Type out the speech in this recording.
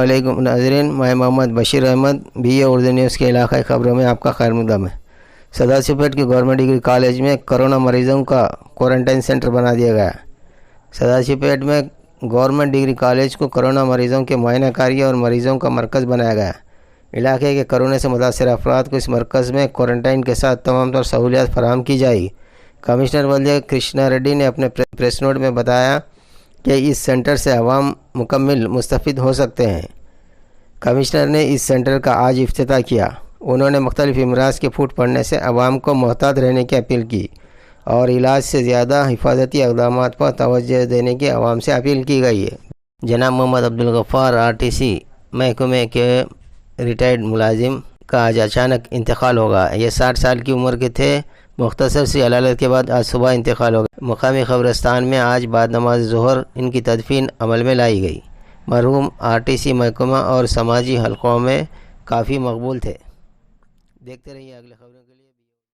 علیکم ناظرین، میں Muhammad Bashir Ahmed B A Urdu news کے علاقائی خبروں میں آپ کا خیر مقدم ہے۔ سداسیو پیٹ کے گورنمنٹ ڈگری کالج میں کرونا مریضوں کا کوارنٹائن سینٹر بنا دیا گیا ہے۔ سداسیو پیٹ میں گورنمنٹ ڈگری کالج کو کرونا مریضوں کے معائنہ کاری اور مریضوں کا مرکز بنایا گیا ہے۔ علاقے کے کرونا سے متاثرہ افراد کو اس مرکز میں کوارنٹائن کے ساتھ تمام تر سہولیات فراہم کی جائے گی۔ کمشنر ولدیہ کرشنا ریڈی نے اپنے پریس نوٹ میں بتایا کہ اس سینٹر سے عوام مکمل مستفید ہو سکتے ہیں۔ کمشنر نے اس سینٹر کا آج افتتاح کیا۔ انہوں نے مختلف امراض کے پھوٹ پڑنے سے عوام کو محتاط رہنے کی اپیل کی اور علاج سے زیادہ حفاظتی اقدامات پر توجہ دینے کی عوام سے اپیل کی گئی ہے۔ جناب محمد عبدالغفار RTC محکمے کے ریٹائرڈ ملازم کا آج اچانک انتقال ہوگا۔ یہ 60 سال کی عمر کے تھے۔ مختصر سی علالت کے بعد آج صبح انتقال ہو گیا۔ مقامی قبرستان میں آج بعد نماز ظہر ان کی تدفین عمل میں لائی گئی۔ مرحوم RTC محکمہ اور سماجی حلقوں میں کافی مقبول تھے۔ دیکھتے رہیے اگلی خبروں کے لیے۔